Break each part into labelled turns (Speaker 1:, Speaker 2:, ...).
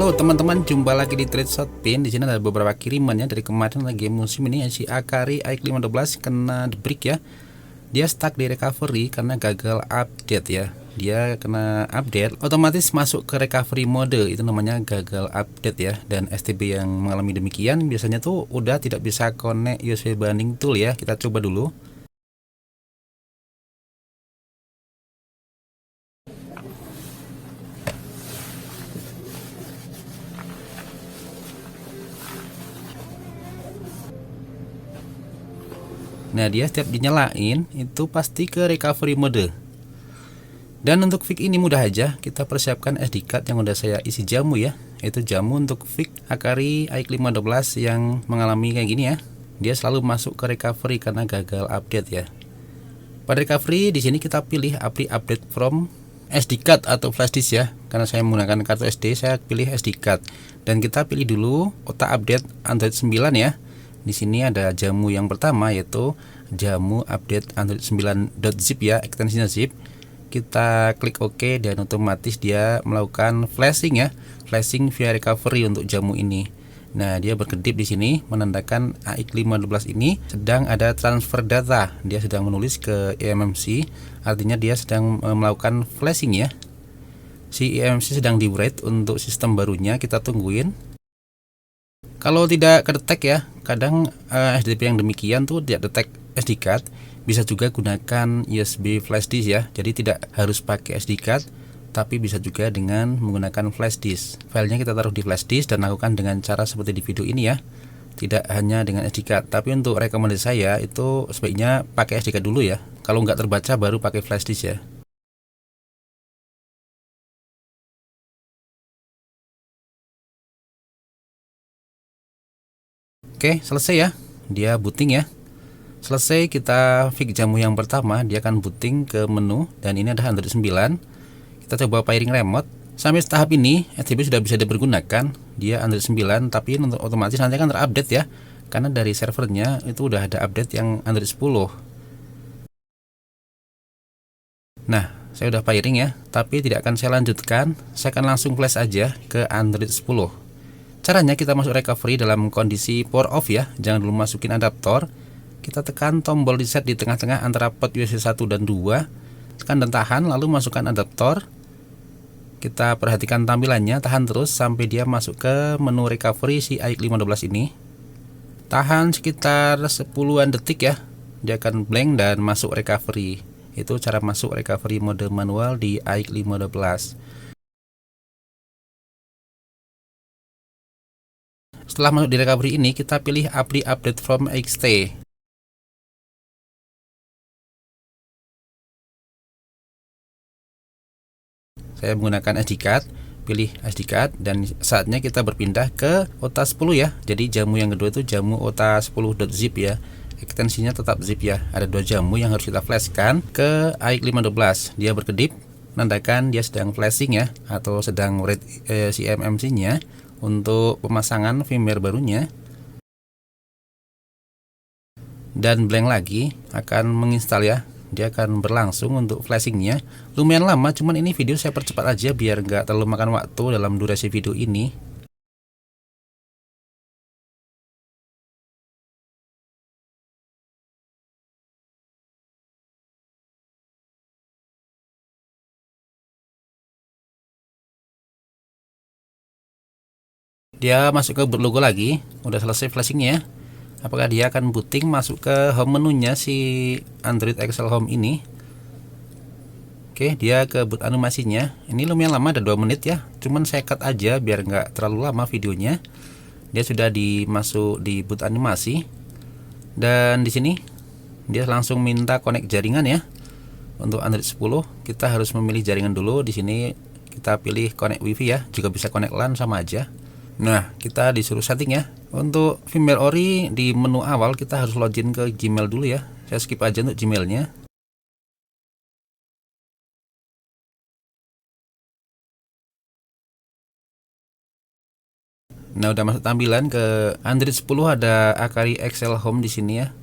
Speaker 1: Halo teman-teman, jumpa lagi di Trade Shotpin. Di sini ada beberapa kiriman ya dari kemarin lagi musim ini. Si Akari AX15 kena the break ya. Dia stuck di recovery karena gagal update ya. Dia kena update, otomatis masuk ke recovery mode. Itu namanya gagal update ya. Dan STB yang mengalami demikian biasanya tuh udah tidak bisa connect USB bonding tool ya. Kita coba dulu. Nah, dia setiap dinyalain itu pasti ke recovery mode. Dan untuk fix ini mudah aja, kita persiapkan SD card yang udah saya isi jamu ya. Itu jamu untuk fix Akari AX15 yang mengalami kayak gini ya. Dia selalu masuk ke recovery karena gagal update ya. Pada recovery di sini kita pilih API update from SD card atau flash disk ya. Karena saya menggunakan kartu SD, saya pilih SD card. Dan kita pilih dulu otak update Android 9 ya. Di sini ada jamu yang pertama yaitu jamu update Android 9.zip ya, ekstensinya zip. Kita klik OK dan otomatis dia melakukan flashing ya, flashing via recovery untuk jamu ini. Nah, dia berkedip di sini menandakan AX15 ini sedang ada transfer data. Dia sedang menulis ke eMMC, artinya dia sedang melakukan flashing ya. Si eMMC sedang di write untuk sistem barunya, kita tungguin. Kalau tidak kedetek ya, kadang SDP yang demikian tuh tidak detek SD card, bisa juga gunakan USB flash disk ya. Jadi tidak harus pakai SD card, tapi bisa juga dengan menggunakan flash disk. Filenya kita taruh di flash disk dan lakukan dengan cara seperti di video ini ya. Tidak hanya dengan SD card, tapi untuk rekomendasi saya itu sebaiknya pakai SD card dulu ya. Kalau nggak terbaca baru pakai flash disk ya. Oke, selesai ya. Dia booting ya. Selesai kita fix jamu yang pertama, dia akan booting ke menu dan ini ada Android 9. Kita coba pairing remote. Sampai tahap ini STB sudah bisa dipergunakan. Dia Android 9 tapi untuk otomatis nanti akan terupdate ya. Karena dari servernya itu udah ada update yang Android 10. Nah, saya udah pairing ya, tapi tidak akan saya lanjutkan. Saya akan langsung flash aja ke Android 10. Caranya kita masuk recovery dalam kondisi power off ya, jangan dulu masukin adaptor. Kita tekan tombol reset di tengah-tengah antara port USB 1 dan 2. Tekan dan tahan lalu masukkan adaptor. Kita perhatikan tampilannya, tahan terus sampai dia masuk ke menu recovery si AX15 ini. Tahan sekitar 10-an detik ya. Dia akan blank dan masuk recovery. Itu cara masuk recovery mode manual di AX15. Setelah masuk di recovery ini, kita pilih API update from XT. Saya menggunakan SD card, pilih SD card dan saatnya kita berpindah ke OTA 10 ya. Jadi jamu yang kedua itu jamu OTA 10.zip ya. Ekstensinya tetap zip ya. Ada dua jamu yang harus kita flashkan ke AX15. Dia berkedip, menandakan dia sedang flashing ya, atau sedang read si eMMC-nya untuk pemasangan firmware barunya. Dan blank lagi akan menginstal ya. Dia akan berlangsung untuk flashingnya. Lumayan lama, cuman ini video saya percepat aja biar nggak terlalu makan waktu dalam durasi video ini. Dia masuk ke boot logo lagi, udah selesai flashingnya. Apakah dia akan booting masuk ke home menunya si Android Excel Home ini? Oke, dia ke boot animasinya. Ini lumayan lama, ada 2 menit ya. Cuman saya cut aja biar nggak terlalu lama videonya. Dia sudah dimasuk di boot animasi. Dan di sini dia langsung minta connect jaringan ya. Untuk Android 10 kita harus memilih jaringan dulu. Di sini kita pilih connect WiFi ya. Juga bisa connect LAN sama aja. Nah, kita disuruh setting ya. Untuk firmware ori di menu awal kita harus login ke Gmail dulu ya. Saya skip aja untuk Gmailnya. Nah, udah masuk tampilan ke Android 10 ada Akari Excel Home di sini ya.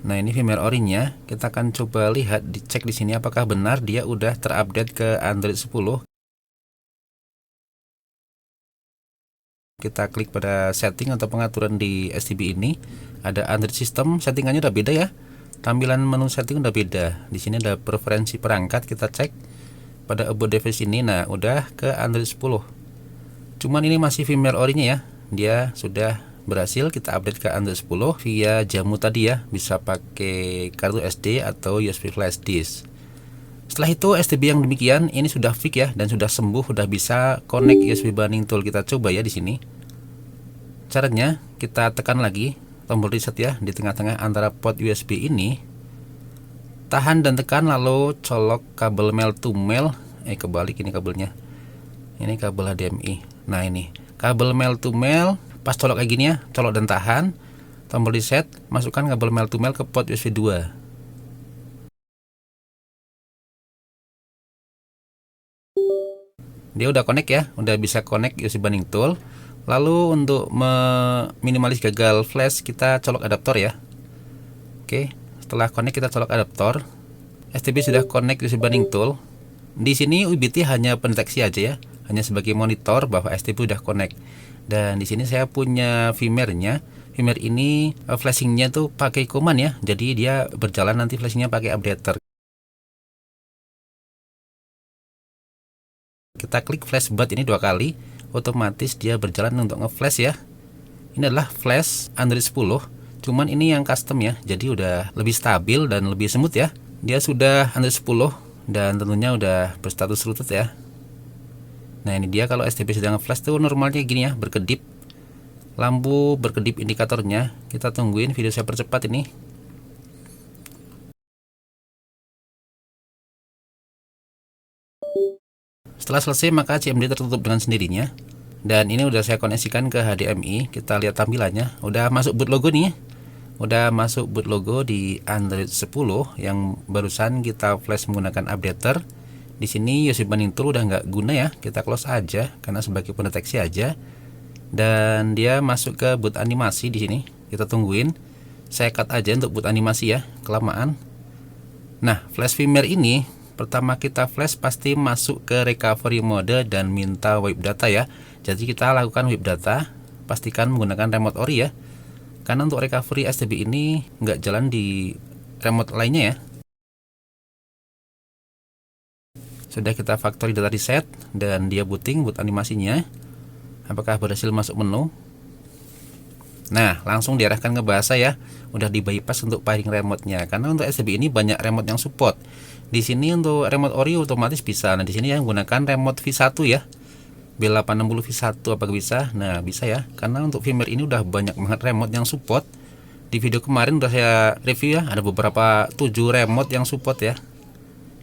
Speaker 1: Nah, ini firmware orinya. Kita akan coba lihat, dicek di sini apakah benar dia udah terupdate ke Android 10. Kita klik pada setting atau pengaturan di STB ini. Ada Android System, settingannya udah beda ya. Tampilan menu setting udah beda. Di sini ada preferensi perangkat, kita cek pada about device ini. Nah, udah ke Android 10. Cuman ini masih firmware orinya ya. Dia sudah berhasil kita update ke Android 10 via jamu tadi ya. Bisa pakai kartu SD atau USB flash disk. Setelah itu STB yang demikian ini sudah fix ya dan sudah sembuh, sudah bisa connect USB bonding tool. Kita coba ya di sini. Caranya kita tekan lagi tombol reset ya di tengah-tengah antara port USB ini. Tahan dan tekan lalu colok kabel male to male. Kebalik ini kabelnya. Ini kabel HDMI. Nah, ini kabel male to male. Pas colok kayak gini ya, colok dan tahan. Tombol reset, masukkan kabel male to male ke port USB 2. Dia udah connect ya, udah bisa connect USB bonding tool. Lalu untuk meminimalis gagal flash, kita colok adaptor ya. Oke, setelah connect kita colok adaptor. STB sudah connect USB bonding tool. Di sini UBT hanya pendeteksi aja ya, hanya sebagai monitor bahwa STB udah connect. Dan di sini saya punya firmware-nya. Firmware ini flashingnya tuh pakai command ya, jadi dia berjalan nanti flashingnya pakai updater. Kita klik flash boot ini 2 kali, otomatis dia berjalan untuk ngeflash ya. Ini adalah flash Android 10, cuman ini yang custom ya, jadi udah lebih stabil dan lebih smooth ya. Dia sudah Android 10 dan tentunya udah berstatus rooted ya. Nah, ini dia kalau STB sedang ngeflash tuh normalnya gini ya, berkedip. Lampu berkedip indikatornya. Kita tungguin video saya percepat ini. Setelah selesai maka CMD tertutup dengan sendirinya. Dan ini udah saya koneksikan ke HDMI. Kita lihat tampilannya. Udah masuk boot logo nih. Udah masuk boot logo di Android 10 yang barusan kita flash menggunakan updater. Di sini USB bonding tool udah nggak guna ya. Kita close aja karena sebagai pendeteksi aja. Dan dia masuk ke boot animasi di sini. Kita tungguin. Saya cut aja untuk boot animasi ya, kelamaan. Nah, flash firmware ini pertama kita flash pasti masuk ke recovery mode dan minta wipe data ya. Jadi kita lakukan wipe data, pastikan menggunakan remote ori ya. Karena untuk recovery STB ini nggak jalan di remote lainnya ya. Sudah kita factory data reset dan dia booting boot animasinya. Apakah berhasil masuk menu? Nah, langsung diarahkan ke bahasa ya. Udah di bypass untuk pairing remote-nya. Karena untuk STB ini banyak remote yang support. Di sini untuk remote ori otomatis bisa. Nah, di sini yang gunakan remote V1 ya. B860 V1 apakah bisa? Nah, bisa ya. Karena untuk firmware ini udah banyak banget remote yang support. Di video kemarin udah saya review ya, ada beberapa 7 remote yang support ya.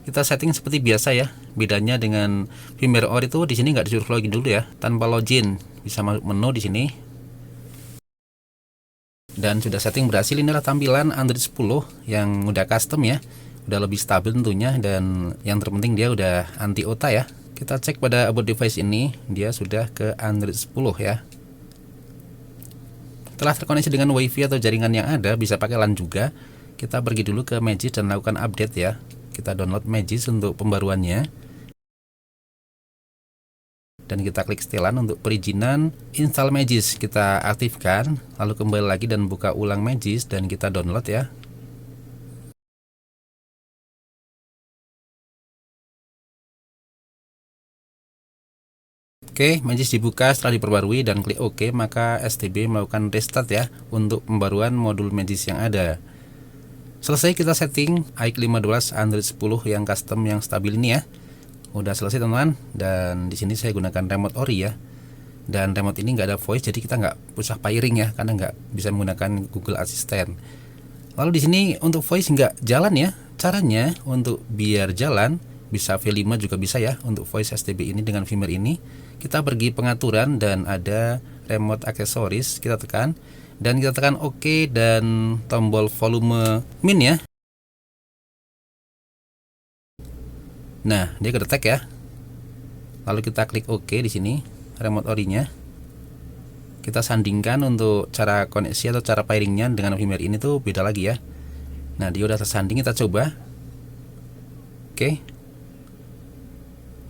Speaker 1: Kita setting seperti biasa ya. Bedanya dengan firmware ori itu di sini nggak disuruh login dulu ya. Tanpa login bisa masuk menu di sini. Dan sudah setting berhasil. Inilah tampilan Android 10 yang udah custom ya. Udah lebih stabil tentunya, dan yang terpenting dia udah anti OTA ya. Kita cek pada about device ini, dia sudah ke Android 10 ya. Setelah terkoneksi dengan WiFi atau jaringan yang ada, bisa pakai LAN juga. Kita pergi dulu ke Magis dan lakukan update ya. Kita download Magis untuk pembaruannya. Dan kita klik setelan untuk perizinan install Magis. Kita aktifkan, lalu kembali lagi dan buka ulang Magis dan kita download ya. Oke, Magis dibuka setelah diperbarui dan klik OK, maka STB melakukan restart ya untuk pembaruan modul Magis yang ada. Selesai kita setting iCloud 512 Android 10 yang custom yang stabil ini ya. Udah selesai teman-teman, dan di sini saya gunakan remote ori ya. Dan remote ini nggak ada voice, jadi kita nggak usah pairing ya, karena nggak bisa menggunakan Google Assistant. Lalu di sini untuk voice nggak jalan ya. Caranya untuk biar jalan, bisa V5 juga bisa ya untuk voice STB ini dengan firmware ini. Kita pergi pengaturan dan ada remote accessories, kita tekan dan kita tekan OK dan tombol volume min ya. Nah, dia kedetek ya. Lalu kita klik OK di sini, remote orinya. Kita sandingkan untuk cara koneksi atau cara pairingnya dengan firmware ini tuh beda lagi ya. Nah, dia udah tersanding, kita coba. Oke.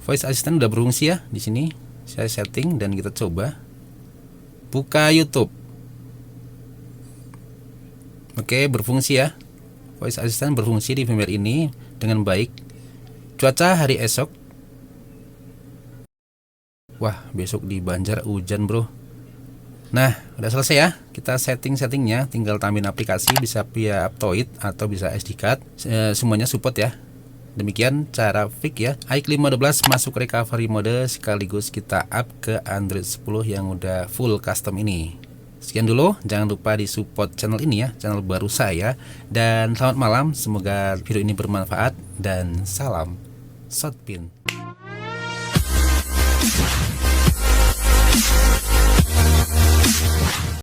Speaker 1: Voice assistant udah berfungsi ya di sini. Saya setting dan kita coba. Buka YouTube. Oke, berfungsi ya. Voice Assistant berfungsi di firmware ini dengan baik. Cuaca hari esok. Wah, besok di Banjar hujan, bro. Nah, udah selesai ya. Kita setting-settingnya, tinggal tambahin aplikasi, bisa via Aptoide atau bisa SD card. Semuanya support ya. Demikian cara fix ya. iCloud 15 masuk recovery mode, sekaligus kita up ke Android 10 yang udah full custom ini. Sekian dulu, jangan lupa di support channel ini ya, channel baru saya. Dan selamat malam, semoga video ini bermanfaat dan salam Shotpin.